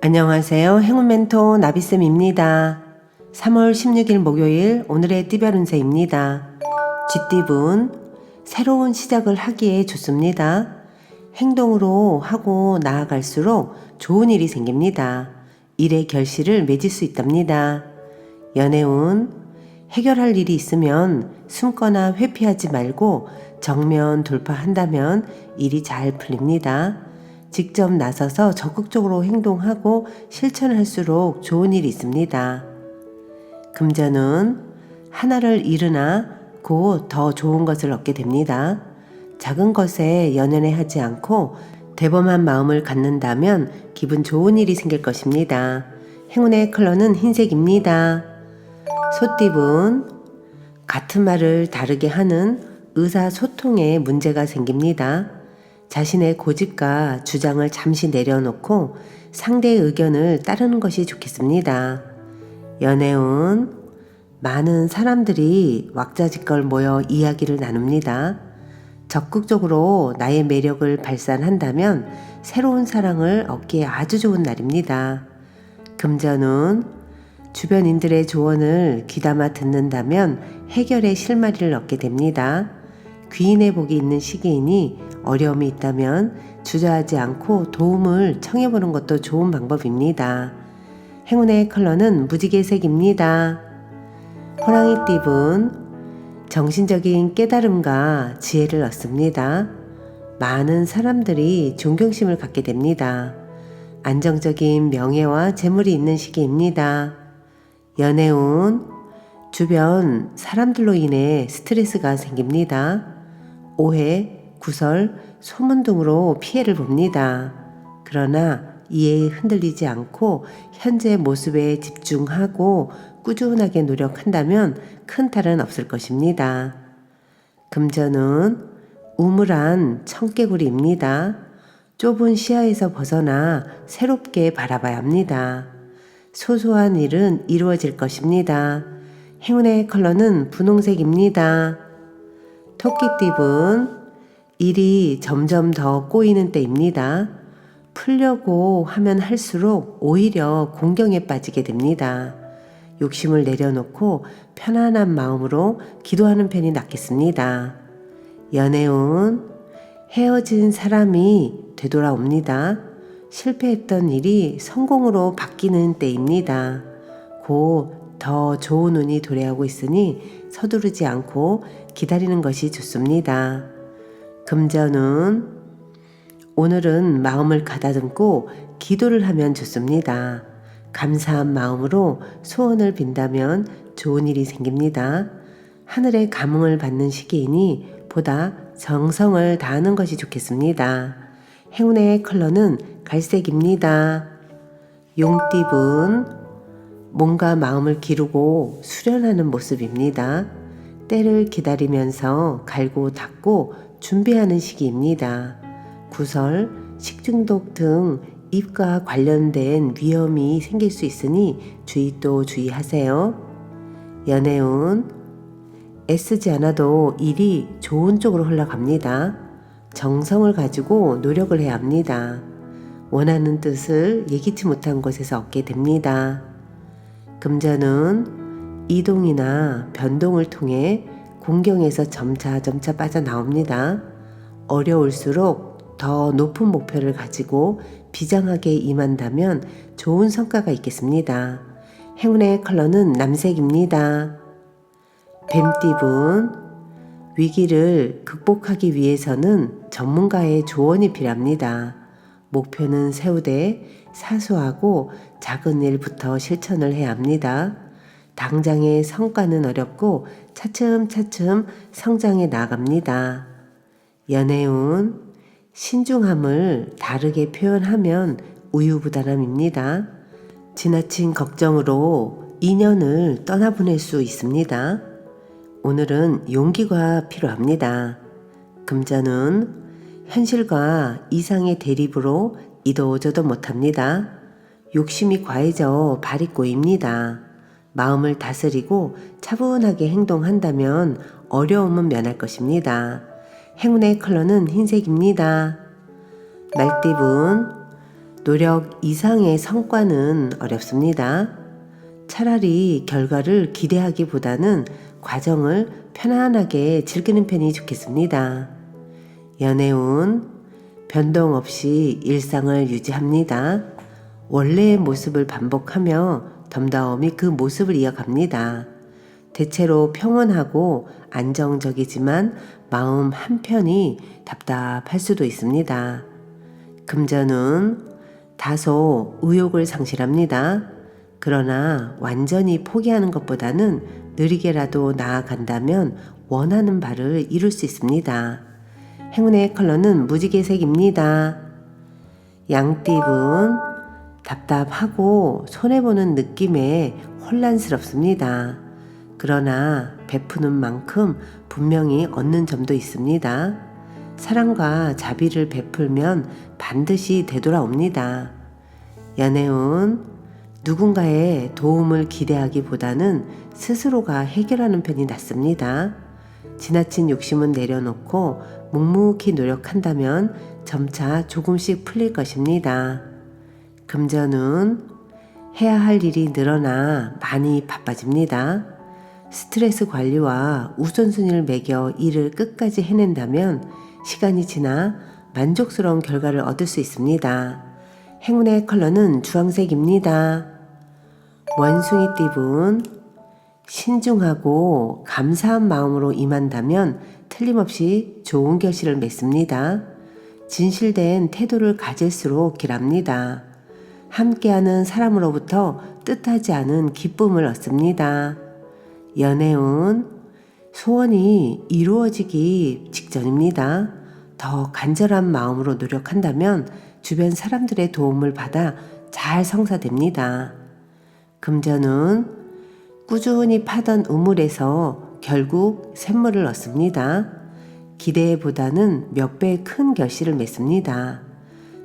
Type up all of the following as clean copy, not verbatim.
안녕하세요. 행운 멘토 나비쌤입니다. 3월 16일 목요일 오늘의 띠별 운세입니다. 쥐띠분, 새로운 시작을 하기에 좋습니다. 행동으로 하고 나아갈수록 좋은 일이 생깁니다. 일의 결실을 맺을 수 있답니다. 연애운, 해결할 일이 있으면 숨거나 회피하지 말고 정면 돌파한다면 일이 잘 풀립니다. 직접 나서서 적극적으로 행동하고 실천을 할수록 좋은 일이 있습니다. 금전은 하나를 잃으나 곧 더 좋은 것을 얻게 됩니다. 작은 것에 연연해하지 않고 대범한 마음을 갖는다면 기분 좋은 일이 생길 것입니다. 행운의 컬러는 흰색입니다. 소띠분, 같은 말을 다르게 하는 의사소통에 문제가 생깁니다. 자신의 고집과 주장을 잠시 내려놓고 상대의 의견을 따르는 것이 좋겠습니다. 연애운, 많은 사람들이 왁자지껄 모여 이야기를 나눕니다. 적극적으로 나의 매력을 발산한다면 새로운 사랑을 얻기에 아주 좋은 날입니다. 금전운, 주변인들의 조언을 귀담아 듣는다면 해결의 실마리를 얻게 됩니다. 귀인의 복이 있는 시기이니 어려움이 있다면 주저하지 않고 도움을 청해보는 것도 좋은 방법입니다. 행운의 컬러는 무지개색입니다. 호랑이띠분, 정신적인 깨달음과 지혜를 얻습니다. 많은 사람들이 존경심을 갖게 됩니다. 안정적인 명예와 재물이 있는 시기입니다. 연애운, 주변 사람들로 인해 스트레스가 생깁니다. 오해, 구설, 소문 등으로 피해를 봅니다. 그러나 이에 흔들리지 않고 현재 모습에 집중하고 꾸준하게 노력한다면 큰 탈은 없을 것입니다. 금전은 우물한 청개구리입니다. 좁은 시야에서 벗어나 새롭게 바라봐야 합니다. 소소한 일은 이루어질 것입니다. 행운의 컬러는 분홍색입니다. 토끼띠분, 일이 점점 더 꼬이는 때입니다. 풀려고 하면 할수록 오히려 공경에 빠지게 됩니다. 욕심을 내려놓고 편안한 마음으로 기도하는 편이 낫겠습니다. 연애운, 헤어진 사람이 되돌아옵니다. 실패했던 일이 성공으로 바뀌는 때입니다. 곧 더 좋은 운이 도래하고 있으니 서두르지 않고 기다리는 것이 좋습니다. 금전운, 오늘은 마음을 가다듬고 기도를 하면 좋습니다. 감사한 마음으로 소원을 빈다면 좋은 일이 생깁니다. 하늘의 감흥을 받는 시기이니 보다 정성을 다하는 것이 좋겠습니다. 행운의 컬러는 갈색입니다. 용띠분, 몸과 마음을 기르고 수련하는 모습입니다. 때를 기다리면서 갈고 닦고 준비하는 시기입니다. 구설, 식중독 등 입과 관련된 위험이 생길 수 있으니 주의 주의하세요. 연애운, 애쓰지 않아도 일이 좋은 쪽으로 흘러갑니다. 정성을 가지고 노력을 해야 합니다. 원하는 뜻을 예기치 못한 곳에서 얻게 됩니다. 금전은 이동이나 변동을 통해 공경에서 점차 빠져나옵니다. 어려울수록 더 높은 목표를 가지고 비장하게 임한다면 좋은 성과가 있겠습니다. 행운의 컬러는 남색입니다. 뱀띠분, 위기를 극복하기 위해서는 전문가의 조언이 필요합니다. 목표는 세우되 사소하고 작은 일부터 실천을 해야 합니다. 당장의 성과는 어렵고 차츰차츰 성장해 나갑니다. 연애운, 신중함을 다르게 표현하면 우유부단함입니다. 지나친 걱정으로 인연을 떠나보낼 수 있습니다. 오늘은 용기가 필요합니다. 금전은 현실과 이상의 대립으로 이도저도 못합니다. 욕심이 과해져 발이 꼬입니다. 마음을 다스리고 차분하게 행동한다면 어려움은 면할 것입니다. 행운의 컬러는 흰색입니다. 말띠분, 노력 이상의 성과는 어렵습니다. 차라리 결과를 기대하기보다는 과정을 편안하게 즐기는 편이 좋겠습니다. 연애운, 변동 없이 일상을 유지합니다. 원래의 모습을 반복하며 덤덤히 그 모습을 이어갑니다. 대체로 평온하고 안정적이지만 마음 한편이 답답할 수도 있습니다. 금전운, 다소 의욕을 상실합니다. 그러나 완전히 포기하는 것보다는 느리게라도 나아간다면 원하는 바를 이룰 수 있습니다. 행운의 컬러는 무지개색입니다. 양띠분, 답답하고 손해보는 느낌에 혼란스럽습니다. 그러나 베푸는 만큼 분명히 얻는 점도 있습니다. 사랑과 자비를 베풀면 반드시 되돌아옵니다. 연애운, 누군가의 도움을 기대하기보다는 스스로가 해결하는 편이 낫습니다. 지나친 욕심은 내려놓고 묵묵히 노력한다면 점차 조금씩 풀릴 것입니다. 금전운, 해야 할 일이 늘어나 많이 바빠집니다. 스트레스 관리와 우선순위를 매겨 일을 끝까지 해낸다면 시간이 지나 만족스러운 결과를 얻을 수 있습니다. 행운의 컬러는 주황색입니다. 원숭이띠분, 신중하고 감사한 마음으로 임한다면 틀림없이 좋은 결실을 맺습니다. 진실된 태도를 가질수록 길합니다. 함께하는 사람으로부터 뜻하지 않은 기쁨을 얻습니다. 연애운, 소원이 이루어지기 직전입니다. 더 간절한 마음으로 노력한다면 주변 사람들의 도움을 받아 잘 성사됩니다. 금전운, 꾸준히 파던 우물에서 결국 샘물을 얻습니다. 기대보다는 몇 배의 큰 결실을 맺습니다.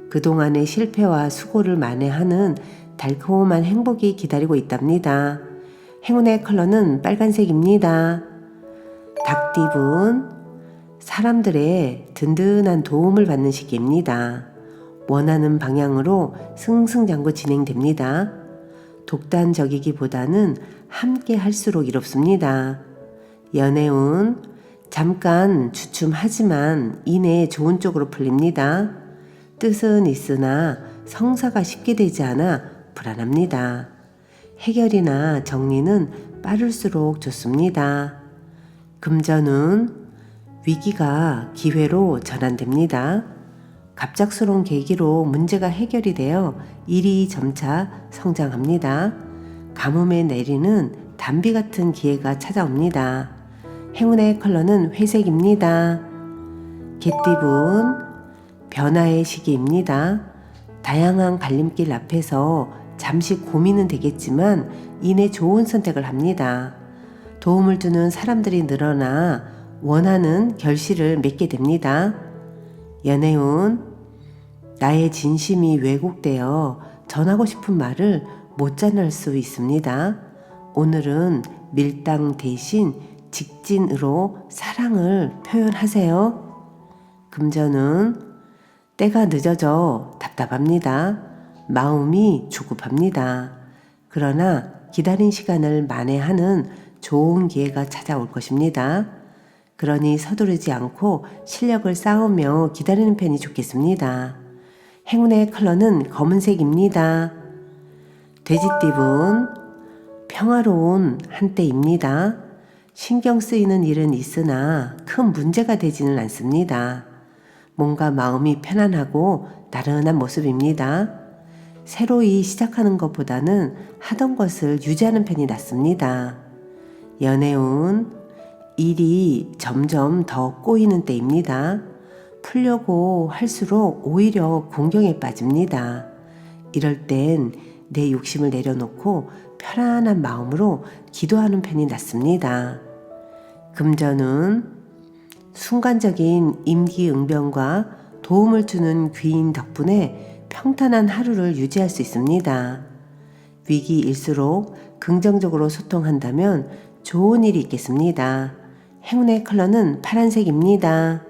그동안의 실패와 수고를 만회하는 달콤한 행복이 기다리고 있답니다. 행운의 컬러는 빨간색입니다. 닭띠분, 사람들의 든든한 도움을 받는 시기입니다. 원하는 방향으로 승승장구 진행됩니다. 독단적이기보다는 함께 할수록 이롭습니다. 연애운, 잠깐 주춤하지만 이내 좋은 쪽으로 풀립니다. 뜻은 있으나 성사가 쉽게 되지 않아 불안합니다. 해결이나 정리는 빠를수록 좋습니다. 금전운, 위기가 기회로 전환됩니다. 갑작스러운 계기로 문제가 해결이 되어 일이 점차 성장합니다. 가뭄에 내리는 단비 같은 기회가 찾아옵니다. 행운의 컬러는 회색입니다. 개띠분, 변화의 시기입니다. 다양한 갈림길 앞에서 잠시 고민은 되겠지만 이내 좋은 선택을 합니다. 도움을 주는 사람들이 늘어나 원하는 결실을 맺게 됩니다. 연애운, 나의 진심이 왜곡되어 전하고 싶은 말을 못 전할 수 있습니다. 오늘은 밀당 대신 직진으로 사랑을 표현하세요. 금전은, 때가 늦어져 답답합니다. 마음이 조급합니다. 그러나 기다린 시간을 만회하는 좋은 기회가 찾아올 것입니다. 그러니 서두르지 않고 실력을 쌓으며 기다리는 편이 좋겠습니다. 행운의 컬러는 검은색입니다. 돼지띠분, 평화로운 한때입니다. 신경 쓰이는 일은 있으나 큰 문제가 되지는 않습니다. 뭔가 마음이 편안하고 나른한 모습입니다. 새로이 시작하는 것보다는 하던 것을 유지하는 편이 낫습니다. 연애운, 일이 점점 더 꼬이는 때입니다. 풀려고 할수록 오히려 공경에 빠집니다. 이럴 땐 내 욕심을 내려놓고 편안한 마음으로 기도하는 편이 낫습니다. 금전운, 순간적인 임기응변과 도움을 주는 귀인 덕분에 평탄한 하루를 유지할 수 있습니다. 위기일수록 긍정적으로 소통한다면 좋은 일이 있겠습니다. 행운의 컬러는 파란색입니다.